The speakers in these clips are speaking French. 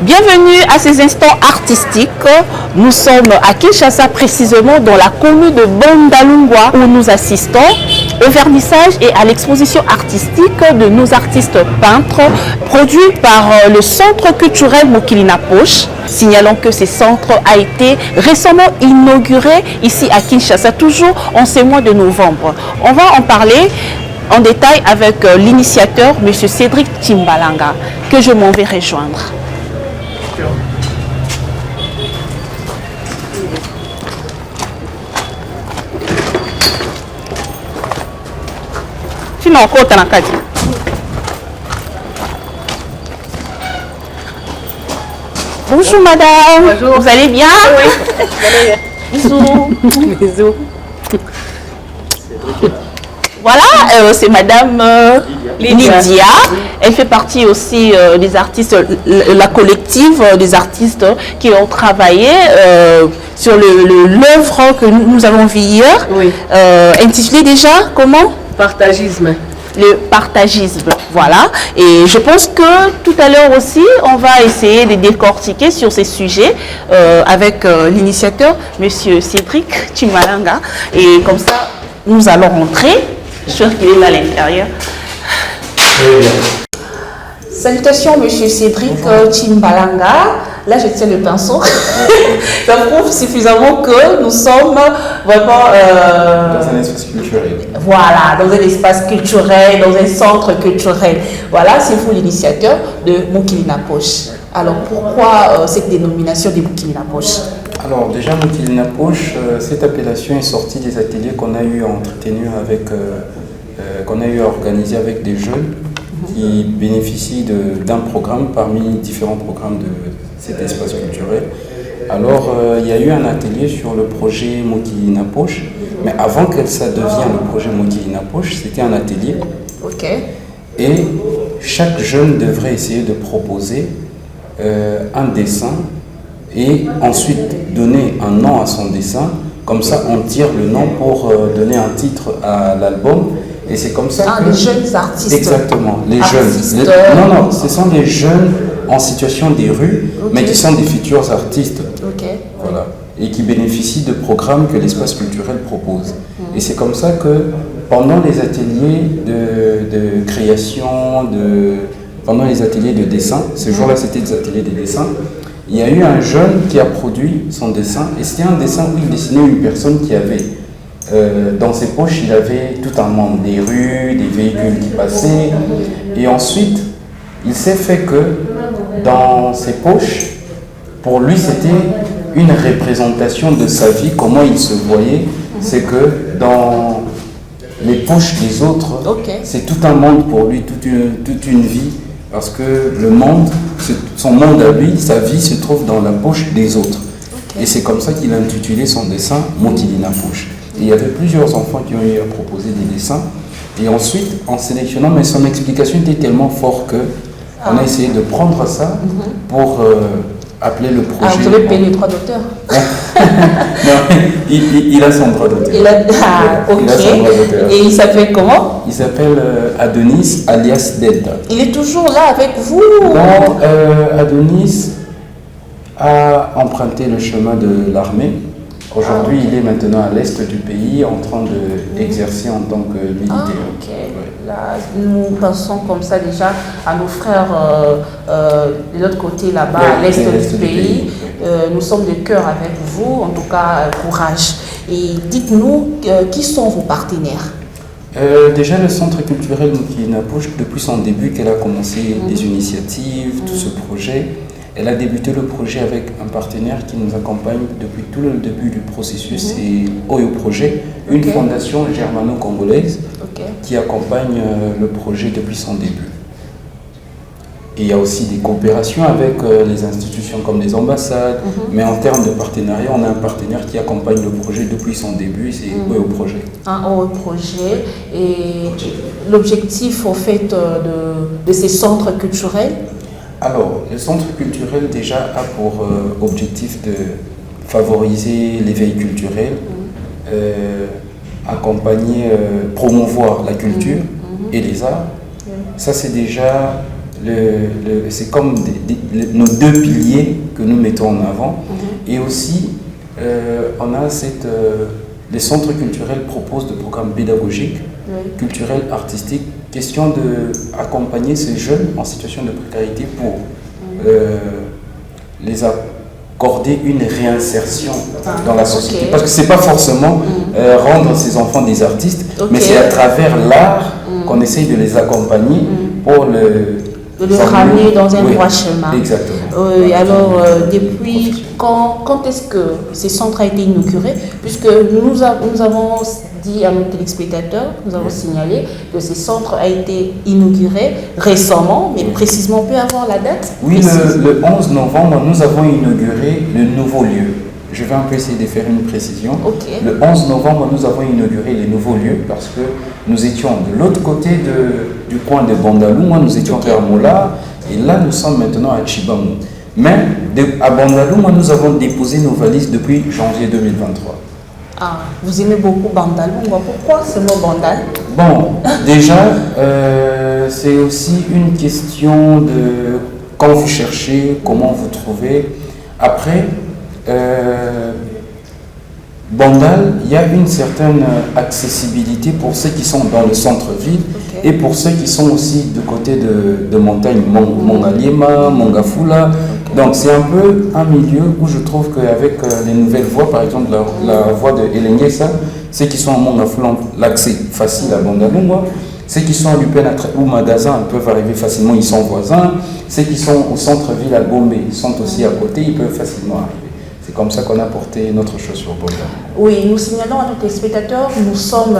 Bienvenue à ces instants artistiques. Nous sommes à Kinshasa, précisément dans la commune de Bandalungwa, où nous assistons au vernissage et à l'exposition artistique de nos artistes peintres produits par le Centre culturel Mokilina Poche. Signalons que ce centre a été récemment inauguré ici à Kinshasa, toujours en ce mois de novembre. On va en parler en détail avec l'initiateur, M. Cédric Timbalanga, que je m'en vais rejoindre. Bonjour madame. Bonjour. Vous allez bien? Oui. Bisous. Bisous. Voilà, c'est madame Lydia. Elle fait partie aussi des artistes, la collective des artistes qui ont travaillé sur l'œuvre que nous avons vue hier. Oui. Intitulée déjà comment? Partagisme. Le partagisme, voilà. Et je pense que tout à l'heure aussi, on va essayer de décortiquer sur ces sujets avec l'initiateur, M. Cédric Timbalanga. Et comme ça, nous allons rentrer. Je suis sûr qu'il est là à l'intérieur. Salutations, M. Cédric Timbalanga. Là, je tiens le pinceau. Ça prouve suffisamment que nous sommes vraiment... dans un espace culturel. Voilà, dans un espace culturel, dans un centre culturel. Voilà, c'est vous l'initiateur de Mokilina Poche. Alors, pourquoi cette dénomination de Mokilina Poche? Alors, déjà, Mokilina Poche, cette appellation est sortie des ateliers qu'on a eu à entretenir avec... qu'on a eu à organiser avec des jeunes qui bénéficient d'un programme parmi différents programmes de cet espace culturel. Alors, il y a eu un atelier sur le projet Mokilina Poche, mais avant que ça devienne le projet Mokilina Poche, c'était un atelier. Ok. Et chaque jeune devrait essayer de proposer un dessin et ensuite donner un nom à son dessin. Comme ça, on tire le nom pour donner un titre à l'album. Et c'est comme ça que... les jeunes artistes. Exactement, les artistes. jeunes. Non, ce sont des jeunes en situation des rues, okay, mais qui sont des futurs artistes. Okay. Voilà. Et qui bénéficient de programmes que l'espace culturel propose. Et c'est comme ça que pendant les ateliers de création, pendant les ateliers de dessin, ce jour-là c'était des ateliers de dessin, il y a eu un jeune qui a produit son dessin, et c'était un dessin où il dessinait une personne qui avait... dans ses poches, il avait tout un monde, des rues, des véhicules qui passaient. Et ensuite, il s'est fait que dans ses poches, pour lui, c'était une représentation de sa vie, comment il se voyait. C'est que dans les poches des autres, c'est tout un monde pour lui, toute une vie. Parce que le monde, son monde à lui, sa vie se trouve dans la poche des autres. Et c'est comme ça qu'il a intitulé son dessin Mokilina Poche. Et il y avait plusieurs enfants qui ont eu à proposer des dessins. Et ensuite, en sélectionnant, mais son explication était tellement forte qu'on a essayé de prendre ça pour appeler le projet. Ah, vous avez payé les droits d'auteur? Non, il a son droit d'auteur. Ok. Il a son droit d'auteur. Et il s'appelle comment? Il s'appelle Adonis alias Delta. Il est toujours là avec vous? Non, Adonis a emprunté le chemin de l'armée. Aujourd'hui, il est maintenant à l'est du pays en train d'exercer en tant que militaire. Ok. Ouais. Là, nous pensons comme ça déjà à nos frères de l'autre côté là-bas, à l'est du pays. Nous sommes de cœur avec vous, en tout cas, courage. Et dites-nous, qui sont vos partenaires? Déjà, le Centre culturel Mokilina Poche, depuis son début qu'elle a commencé des initiatives, tout ce projet, elle a débuté le projet avec un partenaire qui nous accompagne depuis tout le début du processus, c'est Oyo Projet, une fondation germano-congolaise qui accompagne le projet depuis son début. Et il y a aussi des coopérations avec les institutions comme les ambassades, mais en termes de partenariat, on a un partenaire qui accompagne le projet depuis son début, c'est Oyo Projet. Un Oyo Projet. Et l'objectif au fait de ces centres culturels? Alors, le centre culturel déjà a pour objectif de favoriser l'éveil culturel, accompagner, promouvoir la culture et les arts. Ça, c'est déjà c'est comme nos deux piliers que nous mettons en avant. Et aussi, on a les centres culturels proposent des programmes pédagogiques, culturels, artistiques, question d'accompagner ces jeunes en situation de précarité pour les accorder une réinsertion dans la société. Parce que ce n'est pas forcément rendre ces enfants des artistes, mais c'est à travers l'art qu'on essaye de les accompagner pour de le ramener dans un droit chemin. Exactement. Alors, depuis quand est-ce que ces centres ont été inaugurés? Puisque nous avons dit à nos téléspectateurs, nous avons signalé que ces centres ont été inaugurés récemment, mais précisément, on peut avoir la date? Oui, le 11 novembre, nous avons inauguré le nouveau lieu. Je vais un peu essayer de faire une précision. Le 11 novembre, nous avons inauguré les nouveaux lieux parce que nous étions de l'autre côté du coin de Bandalunga, nous étions vers Mola, et là nous sommes maintenant à Tshibamou. Mais à Bandalunga, nous avons déposé nos valises depuis janvier 2023. Ah, vous aimez beaucoup Bandalunga. Pourquoi ce mot Bandal? Bon, déjà, c'est aussi une question de quand vous cherchez, comment vous trouvez. Après, Bandal, il y a une certaine accessibilité pour ceux qui sont dans le centre-ville et pour ceux qui sont aussi du côté de montagne, Mongaliema, Mongafula. Donc c'est un peu un milieu où je trouve qu'avec les nouvelles voies, par exemple la voie de Elengesa, ceux qui sont à Mongafula ont l'accès facile à Bandalunga. Ceux qui sont à Lupenatra ou Magasin peuvent arriver facilement, ils sont voisins. Ceux qui sont au centre-ville à Gombe sont aussi à côté, ils peuvent facilement arriver. C'est comme ça qu'on a porté notre chose sur Bandalunga. Oui, nous signalons à nos téléspectateurs, nous sommes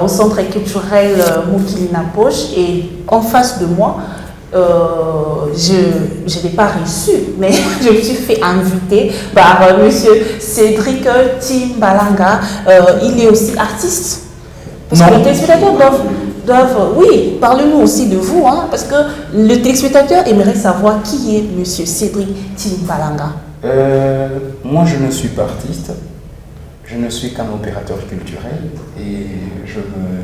au centre culturel Mukilina Poche et en face de moi, je n'ai pas reçu, mais je me suis fait inviter par monsieur Cédric Timbalanga. Il est aussi artiste. Parce que les téléspectateurs doivent oui, parlez-nous aussi de vous, hein, parce que le téléspectateur aimerait savoir qui est M. Cédric Timbalanga. Moi, je ne suis pas artiste, je ne suis qu'un opérateur culturel et je ne me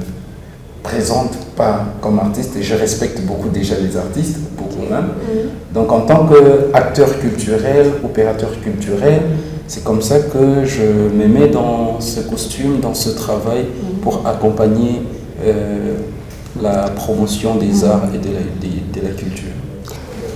présente pas comme artiste et je respecte beaucoup déjà les artistes, beaucoup même. Donc en tant qu'acteur culturel, opérateur culturel, c'est comme ça que je me mets dans ce costume, dans ce travail pour accompagner la promotion des arts et de la culture.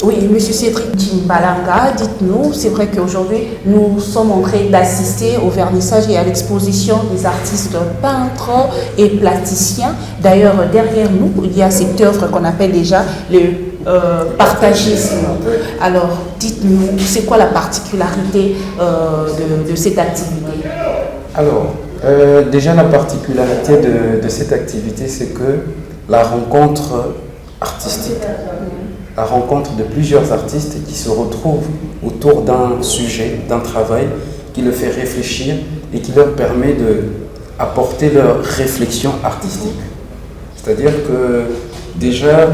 Oui, M. Cédric Timbalanga, dites-nous, c'est vrai qu'aujourd'hui, nous sommes en train d'assister au vernissage et à l'exposition des artistes peintres et plasticiens. D'ailleurs, derrière nous, il y a cette œuvre qu'on appelle déjà le partagisme. Alors, dites-nous, c'est quoi la particularité de cette activité? Alors, déjà la particularité de cette activité, c'est que la rencontre artistique, la rencontre de plusieurs artistes qui se retrouvent autour d'un sujet, d'un travail qui les fait réfléchir et qui leur permet d'apporter leur réflexion artistique. C'est-à-dire que déjà,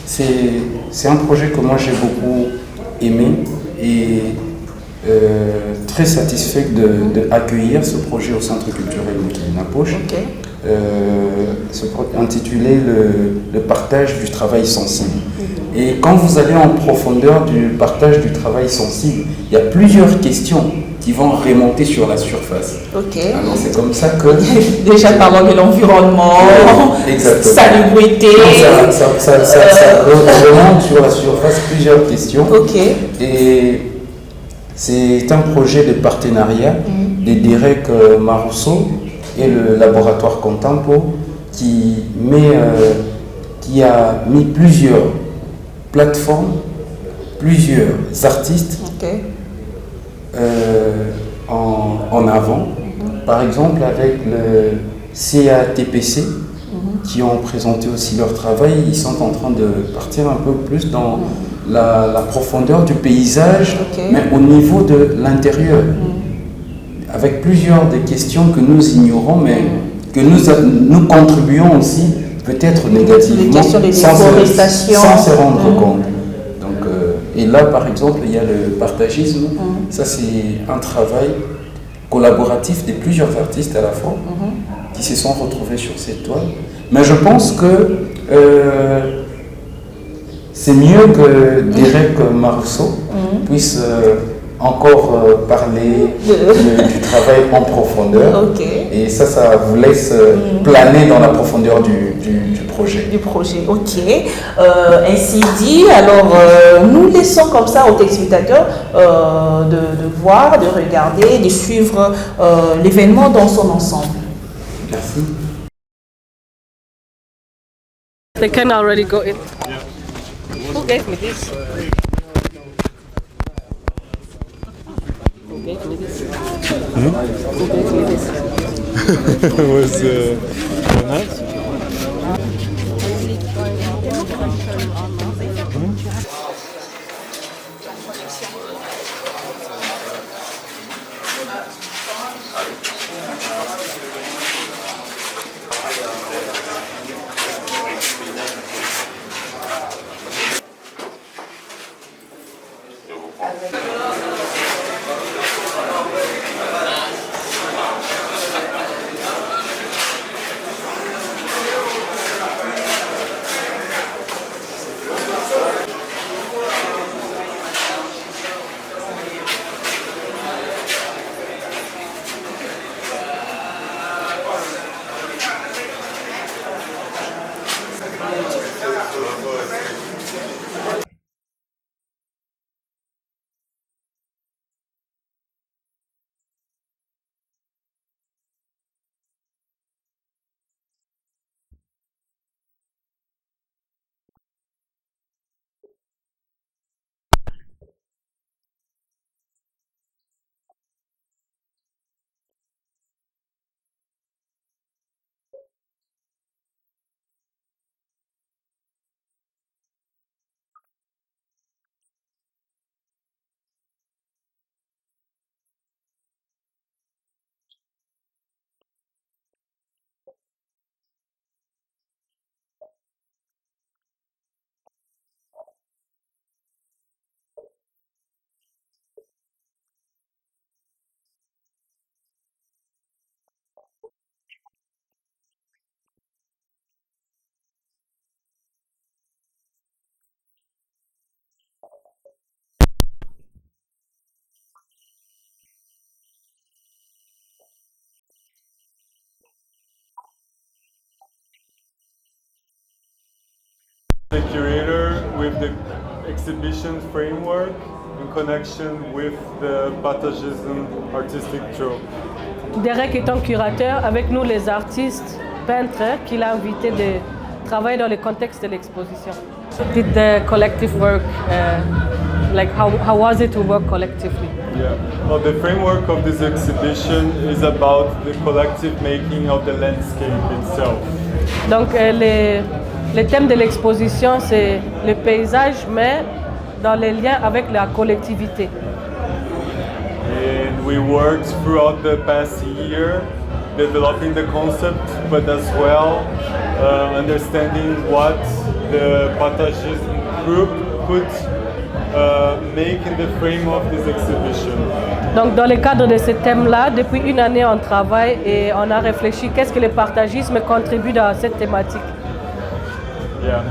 c'est un projet que moi j'ai beaucoup aimé et très satisfait d'accueillir ce projet au Centre culturel Mukilina Poche. Intitulé le partage du travail sensible. Et quand vous allez en profondeur du partage du travail sensible, il y a plusieurs questions qui vont remonter sur la surface. Alors c'est comme ça que... Déjà parlons de l'environnement, salubrité... Ça remonte sur la surface plusieurs questions. Et c'est un projet de partenariat de Derek Marousseau et le laboratoire Contempo qui a mis plusieurs plateformes, plusieurs artistes en avant. Par exemple avec le CATPC qui ont présenté aussi leur travail, ils sont en train de partir un peu plus dans la profondeur du paysage, mais au niveau de l'intérieur. Avec plusieurs des questions que nous ignorons, mais que nous contribuons aussi peut-être négativement sans se rendre compte. Donc, et là, par exemple, il y a le partagisme. Ça, c'est un travail collaboratif de plusieurs artistes à la fois qui se sont retrouvés sur cette toile. Mais je pense que c'est mieux que Derek Marceau puisse encore parler du travail en profondeur. Et ça vous laisse planer dans la profondeur du projet. Du projet, ok. Ainsi dit, alors nous laissons comme ça aux téléspectateurs de voir, de regarder, de suivre l'événement dans son ensemble. Merci. They can already go in. Yeah. Who gave me this? Who gave me this? Who gave me this? It was nice. The curator with the exhibition framework in connection with the Patagism artistic troupe. Derek est un curateur avec nous les artistes peintres qu'il a invités de travailler dans le contexte de l'exposition. Did the collective work, like how was it to work collectively? Yeah. Well, the framework of this exhibition is about the collective making of the landscape itself. Donc le thème de l'exposition c'est le paysage mais dans les liens avec la collectivité. And we worked throughout the past year developing the concept, but as well understanding what the Patagism group could make in the frame of this exhibition. Donc dans le cadre de ce thème-là, depuis une année on travaille et on a réfléchi qu'est-ce que le partagisme contribue dans cette thématique. Yeah.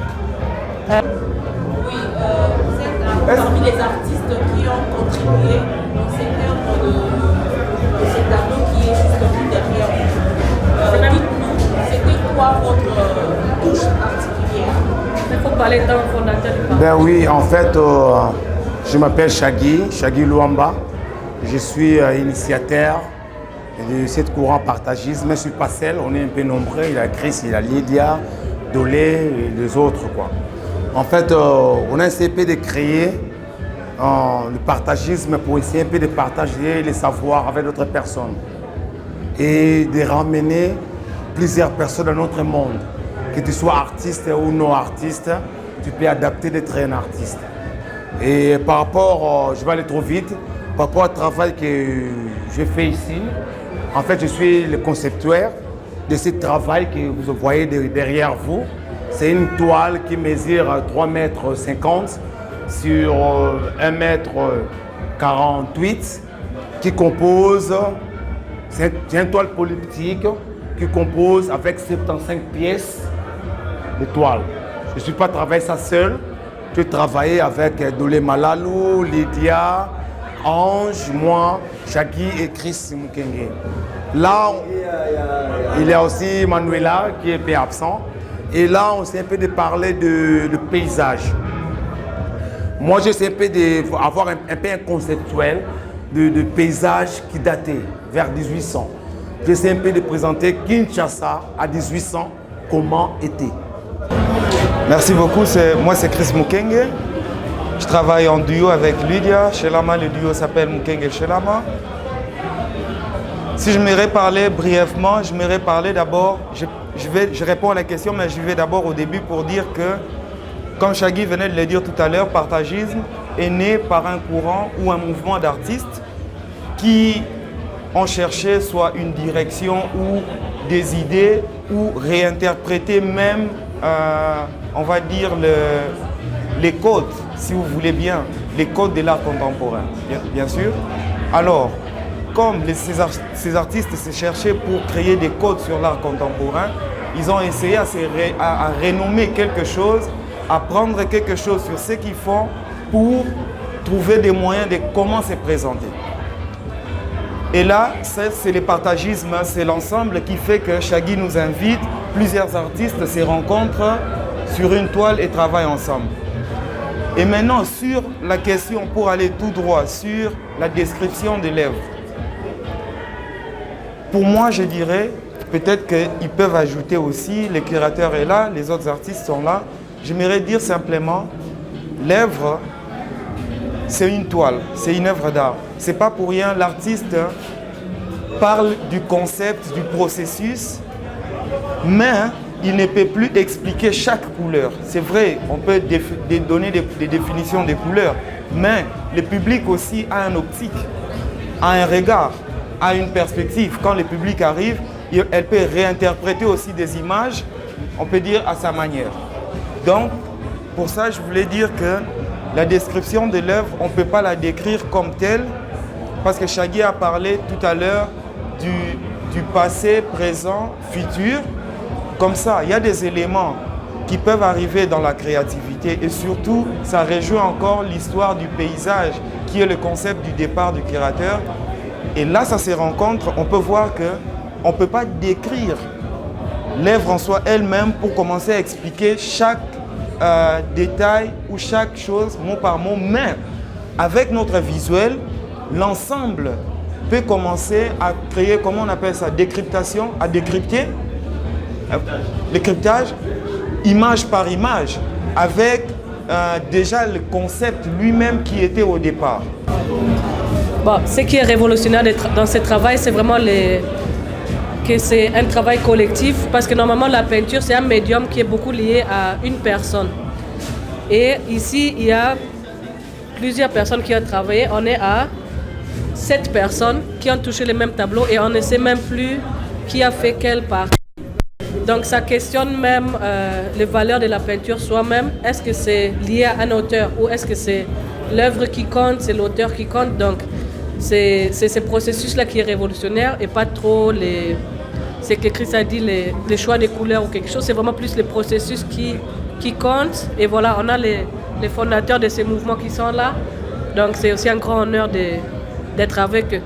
Oui, vous êtes parmi les artistes qui ont contribué dans cette œuvre de ce tableau qui est justement derrière vous. Dites-nous, c'était quoi votre touche particulière? Il faut parler d'un fondateur du parti. Ben oui, en fait, je m'appelle Shaggy Luamba. Je suis initiateur de cette courant partagisme. Je ne suis pas seul, on est un peu nombreux. Il y a Chris, il y a Lydia, Dolé et les autres, quoi. En fait, on a essayé de créer le partagisme pour essayer un peu de partager les savoirs avec d'autres personnes et de ramener plusieurs personnes dans notre monde. Que tu sois artiste ou non artiste, tu peux adapter d'être un artiste. Et par rapport, je vais aller trop vite, par rapport au travail que je fais ici, en fait, je suis le concepteur de ce travail que vous voyez derrière vous. C'est une toile qui mesure 3,50 mètres sur 1,48 mètre qui compose, c'est une toile politique qui compose avec 75 pièces de toile. Je ne suis pas travaillé ça seul, J'ai travaillé avec Dolé Malalou, Lydia, Ange, moi, Shaggy et Chris Mukenge. Là, il y a aussi Manuela qui est un peu absent. Et là, on s'est un peu de parler de paysage. Moi, j'essaie un peu d'avoir un peu un conceptuel de paysage qui datait vers 1800. J'essaie un peu de présenter Kinshasa à 1800, comment était. Merci beaucoup, moi c'est Chris Mukenge. Je travaille en duo avec Lydia. Shelama, le duo s'appelle Mukenge Shelama. Si je m'aimerais parler brièvement, je m'aimerais parler d'abord, je réponds à la question, mais je vais d'abord au début pour dire que, comme Shaggy venait de le dire tout à l'heure, partagisme est né par un courant ou un mouvement d'artistes qui ont cherché soit une direction ou des idées ou réinterpréter même, on va dire, les codes, si vous voulez bien, les codes de l'art contemporain, bien sûr. Alors, comme ces artistes se cherchaient pour créer des codes sur l'art contemporain, ils ont essayé à renommer quelque chose, à prendre quelque chose sur ce qu'ils font pour trouver des moyens de comment se présenter. Et là, c'est le partagisme, c'est l'ensemble qui fait que Shaggy nous invite, plusieurs artistes se rencontrent sur une toile et travaillent ensemble. Et maintenant, sur la question, pour aller tout droit, sur la description des lèvres. Pour moi, je dirais, peut-être qu'ils peuvent ajouter aussi, le curateur est là, les autres artistes sont là. J'aimerais dire simplement, l'œuvre, c'est une toile, c'est une œuvre d'art. Ce n'est pas pour rien, l'artiste parle du concept, du processus, mais il ne peut plus expliquer chaque couleur. C'est vrai, on peut donner des définitions des couleurs, mais le public aussi a un optique, a un regard, a une perspective. Quand le public arrive, elle peut réinterpréter aussi des images, on peut dire à sa manière. Donc, pour ça, je voulais dire que la description de l'œuvre, on ne peut pas la décrire comme telle, parce que Shaggy a parlé tout à l'heure du passé, présent, futur. Comme ça, il y a des éléments qui peuvent arriver dans la créativité et surtout, ça rejoint encore l'histoire du paysage, qui est le concept du départ du curateur. Et là, ça se rencontre, on peut voir qu'on ne peut pas décrire l'œuvre en soi elle-même pour commencer à expliquer chaque détail ou chaque chose mot par mot, mais avec notre visuel, l'ensemble peut commencer à créer, comment on appelle ça, décryptation, à décrypter, le cryptage, image par image, avec déjà le concept lui-même qui était au départ. Bon, ce qui est révolutionnaire dans ce travail, c'est vraiment que c'est un travail collectif, parce que normalement la peinture, c'est un médium qui est beaucoup lié à une personne. Et ici, il y a plusieurs personnes qui ont travaillé. On est à 7 personnes qui ont touché le même tableau et on ne sait même plus qui a fait quelle partie. Donc ça questionne même les valeurs de la peinture soi-même. Est-ce que c'est lié à un auteur ou est-ce que c'est l'œuvre qui compte, c'est l'auteur qui compte? Donc c'est ce processus-là qui est révolutionnaire et pas trop ce que Chris a dit, les choix des couleurs ou quelque chose. C'est vraiment plus le processus qui compte. Et voilà, on a les fondateurs de ces mouvements qui sont là. Donc c'est aussi un grand honneur d'être avec eux.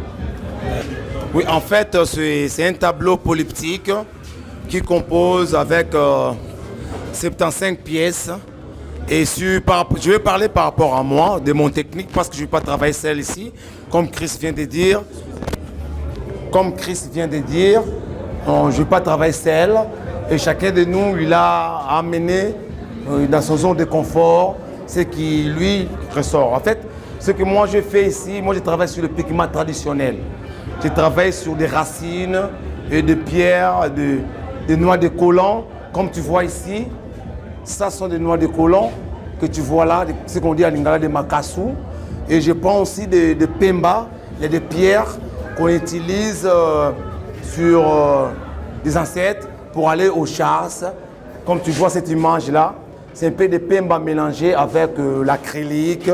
Oui, en fait, c'est un tableau polyptyque qui compose avec 75 pièces. Et je vais parler par rapport à moi, de mon technique, parce que je ne vais pas travailler seul ici. Comme Chris vient de dire, je ne vais pas travailler seul. Et chacun de nous, il a amené dans son zone de confort ce qui lui ressort. En fait, ce que moi je fais ici, moi je travaille sur le pigment traditionnel. Je travaille sur des racines et des pierres, des noix de colon, comme tu vois ici. Ça sont des noix de colon que tu vois là, ce qu'on dit à Lingala de Makassou. Et je prends aussi des pemba, il y a des pierres qu'on utilise sur des ancêtres pour aller aux chasses. Comme tu vois cette image là, c'est un peu de pemba mélangé avec l'acrylique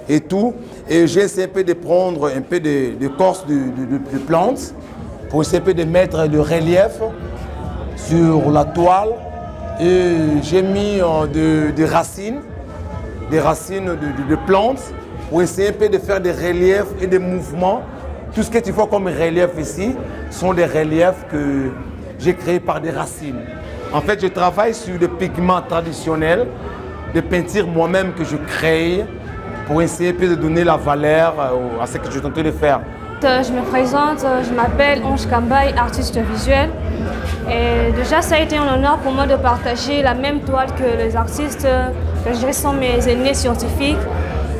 et tout. Et j'essaie un peu de prendre un peu d'écorce de plantes pour essayer un peu de mettre le relief sur la toile. Et j'ai mis des racines des racines de plantes pour essayer un peu de faire des reliefs et des mouvements. Tout ce que tu vois comme relief ici sont des reliefs que j'ai créés par des racines. En fait, je travaille sur des pigments traditionnels, des peintures moi-même que je crée pour essayer un peu de donner la valeur à ce que je suis en train de faire. Je me présente, je m'appelle Ange Kambaï, artiste visuel. Et déjà, ça a été un honneur pour moi de partager la même toile que les artistes que je dirais sont mes aînés scientifiques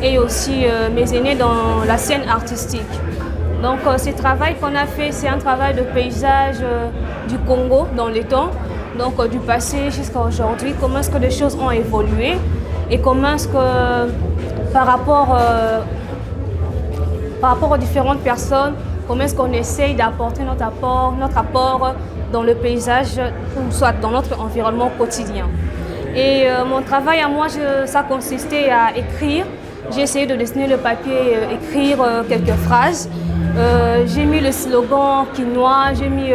et aussi mes aînés dans la scène artistique. Donc, ce travail qu'on a fait, c'est un travail de paysage du Congo dans les temps, donc du passé jusqu'à aujourd'hui, comment est-ce que les choses ont évolué et comment est-ce que par rapport aux différentes personnes, comment est-ce qu'on essaye d'apporter notre apport dans le paysage ou soit dans notre environnement quotidien. Et mon travail à moi, ça consistait à écrire. J'ai essayé de dessiner le papier, écrire quelques phrases. J'ai mis le slogan quinois, j'ai mis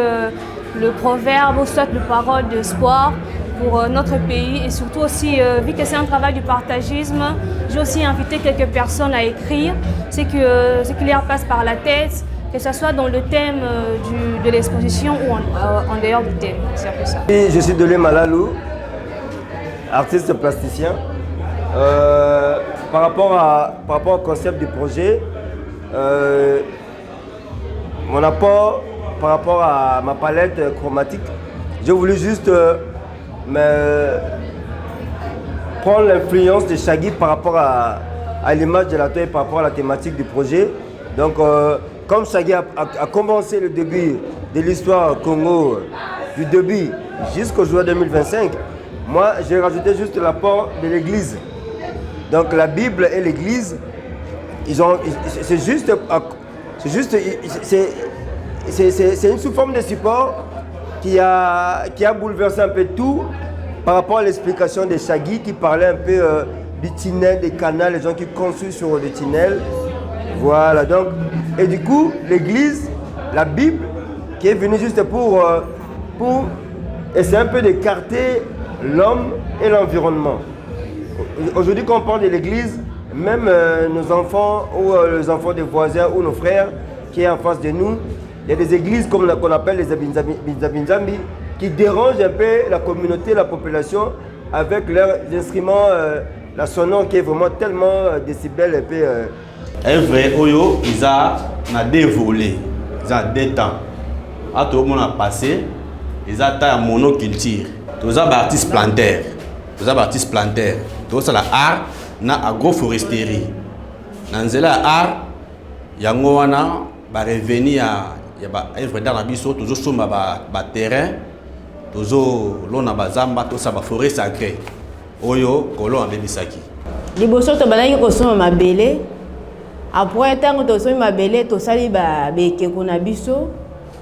le proverbe ou soit le parole d'espoir pour notre pays et surtout aussi, vu que c'est un travail du partagisme, j'ai aussi invité quelques personnes à écrire ce qui leur passe par la tête, que ce soit dans le thème de l'exposition ou en dehors du thème. C'est un peu ça. Je suis Dolé Malalou, artiste plasticien. Par rapport au concept du projet, mon apport par rapport à ma palette chromatique, j'ai voulu juste prendre l'influence de Shaggy par rapport à l'image de la toile, par rapport à la thématique du projet. Donc, comme Shaggy a commencé le début de l'histoire Congo, du début jusqu'au juin 2025, moi j'ai rajouté juste l'apport de l'Église. Donc la Bible et l'Église, c'est une sous-forme de support qui a bouleversé un peu tout par rapport à l'explication de Shaggy qui parlait un peu du tunnel, des canals, les gens qui construisent sur des tunnels. Voilà, donc, et du coup, l'Église, la Bible, qui est venue juste pour essayer un peu d'écarter l'homme et l'environnement. Aujourd'hui, quand on parle de l'Église, même nos enfants ou les enfants des voisins ou nos frères qui est en face de nous, il y a des églises qu'on appelle les Abinzambi qui dérangent un peu la communauté, la population avec leurs instruments, la sonore qui est vraiment tellement décibels un peu. Vrai, Oyo, ils ont deux volets, ils ont deux temps. À tout le monde a passé, ils ont ta monoculture. Tous les artistes plantaires, tous les art na agroforesterie. Dans le art, il y a un revenu à œuvre d'art na biso, toujours sur ba terrain, toujours l'on a bazamba, tout ça ba forêt sacrée. Oyo, kolon abebisaki. Liboso to balaki kosoma mabele. Après tant que tu ma belle, tu sali ba beke kuna biso,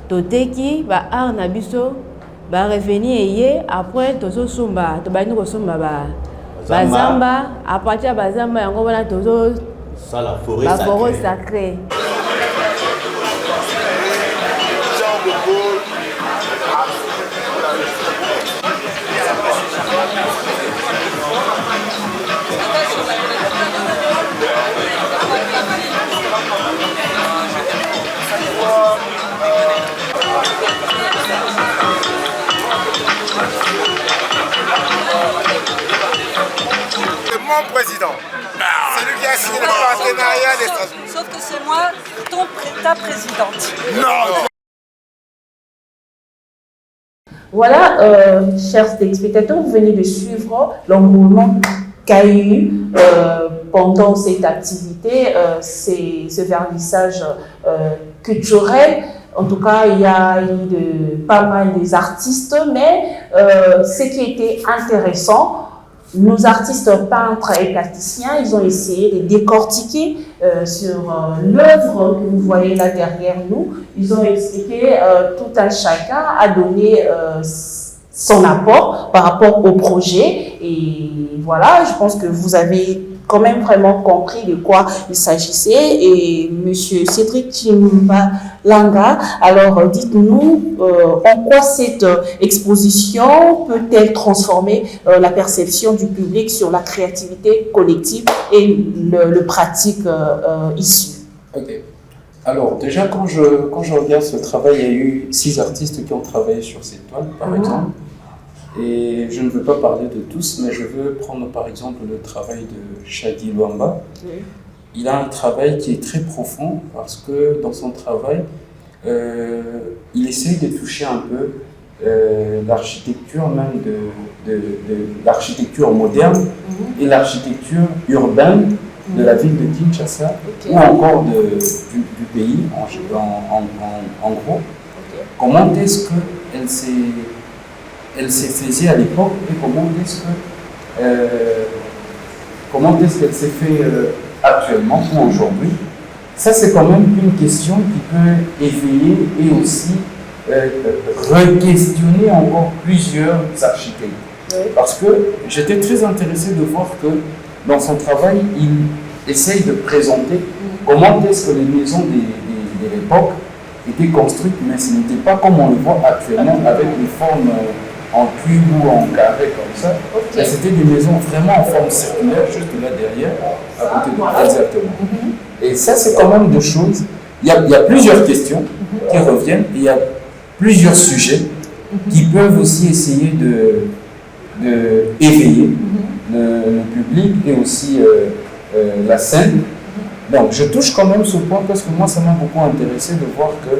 tu teki ba art na biso, ba revenir yé. Après tu so sumba, tu ba ni ko sumba ba zamba. À partir ba zamba yango bana tu so ça la forêt sacrée. Mon président, c'est lui qui a signé le partenariat des Strasbourg. Sauf que c'est moi, ta présidente. Non. Voilà, chers téléspectateurs, vous venez de suivre l'enroulement qu'a eu pendant cette activité, ce vernissage culturel. En tout cas, il y a eu pas mal des artistes, mais ce qui était intéressant, nos artistes peintres et plasticiens, ils ont essayé de décortiquer sur l'œuvre que vous voyez là derrière nous. Ils ont expliqué, tout un chacun a donné son apport par rapport au projet. Et voilà, je pense que vous avez quand même vraiment compris de quoi il s'agissait. Et Monsieur Cédric Chimbalanga, alors dites-nous en quoi cette exposition peut-elle transformer la perception du public sur la créativité collective et le pratique issu. Ok. Alors déjà quand je regarde ce travail, il y a eu 6 artistes qui ont travaillé sur cette toile par exemple. Et je ne veux pas parler de tous, mais je veux prendre par exemple le travail de Shaggy Luamba. Il a un travail qui est très profond parce que dans son travail, il essaye de toucher un peu l'architecture même de l'architecture moderne et l'architecture urbaine de la ville de Kinshasa ou encore du pays en gros. Comment est-ce qu'elle s'est faisait à l'époque et comment est-ce qu'elle s'est fait actuellement ou aujourd'hui. Ça c'est quand même une question qui peut éveiller et aussi re-questionner encore plusieurs architectes. Parce que j'étais très intéressé de voir que dans son travail, il essaye de présenter comment est-ce que les maisons de l'époque étaient construites, mais ce n'était pas comme on le voit actuellement avec les formes en cube ou en carré comme ça. C'était des maisons vraiment en forme circulaire, juste là derrière, à côté de moi. Exactement. Et ça, c'est quand même deux choses. Il y a plusieurs questions qui reviennent, et il y a plusieurs sujets qui peuvent aussi essayer de éveiller le public et aussi la scène. Donc je touche quand même ce point parce que moi ça m'a beaucoup intéressé de voir que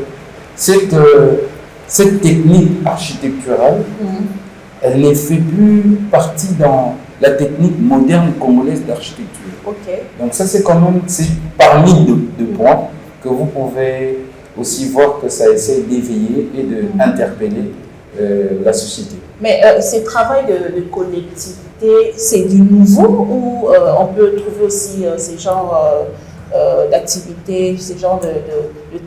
cette technique architecturale, elle ne fait plus partie dans la technique moderne congolaise d'architecture. Donc ça c'est quand même parmi deux points que vous pouvez aussi voir que ça essaie d'éveiller et d'interpeller la société. Mais ce travail de collectivité, c'est du nouveau ou on peut trouver aussi ces genres d'activités, ces genres de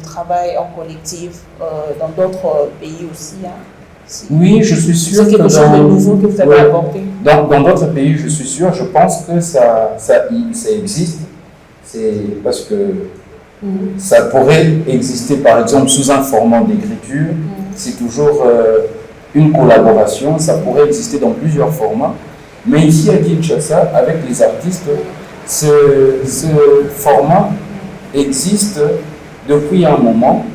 travail en collectif dans d'autres pays aussi Oui, je suis sûr c'est quelque chose de nouveau que vous avez apporté. Dans d'autres pays, je suis sûr, je pense que ça existe. C'est parce que ça pourrait exister par exemple sous un format d'écriture. C'est toujours une collaboration, ça pourrait exister dans plusieurs formats. Mais ici à Kinshasa, avec les artistes, ce format existe depuis un moment.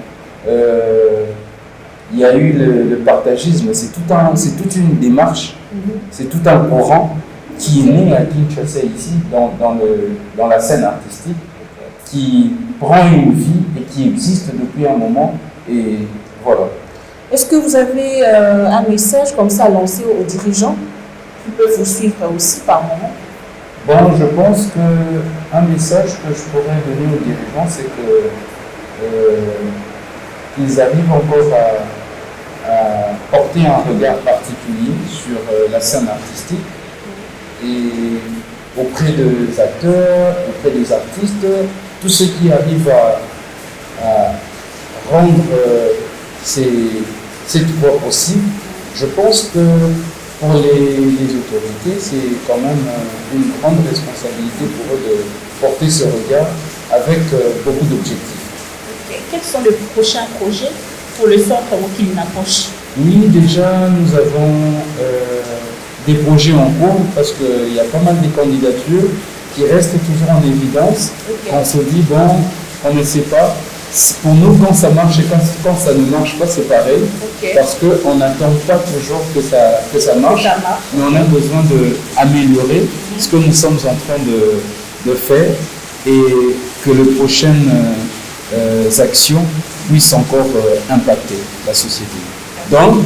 Il y a eu le partagisme, c'est toute une démarche, c'est tout un courant qui est né à Kinshasa ici, dans la scène artistique, qui prend une vie et qui existe depuis un moment. Et voilà. Est-ce que vous avez un message comme ça à lancer aux dirigeants qui peuvent vous suivre aussi par moment? Bon, je pense qu'un message que je pourrais donner aux dirigeants, c'est qu'ils arrivent encore à porter un regard particulier sur la scène artistique et auprès des acteurs, auprès des artistes, tous ceux qui arrivent à rendre cette voie possible. Je pense que pour les autorités, c'est quand même une grande responsabilité pour eux de porter ce regard avec beaucoup d'objectifs. Quels sont les prochains projets pour le centre Mokili Napoche? Oui, déjà nous avons des projets en cours parce qu'il y a pas mal de candidatures qui restent toujours en évidence. On se dit, bon, on ne sait pas. Pour nous, quand ça marche et quand ça ne marche pas, c'est pareil. Parce qu'on n'attend pas toujours que ça marche, mais on a besoin d'améliorer ce que nous sommes en train de faire et que les prochaines actions puissent encore impacter la société. Donc,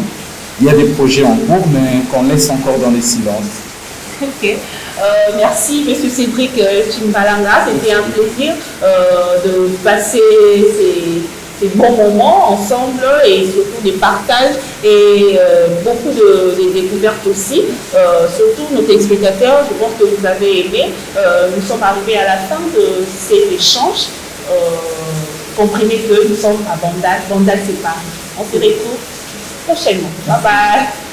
il y a des projets en cours, mais qu'on laisse encore dans les silences. Merci M. Cédric Chimbalanga, c'était un plaisir de passer ces bons moments ensemble et surtout des partages et beaucoup de découvertes aussi. Surtout nos téléspectateurs, je pense que vous avez aimé. Nous sommes arrivés à la fin de cet échange. Comprenez que nous sommes à Bandal, c'est Paris. On se retrouve prochainement. Bye bye.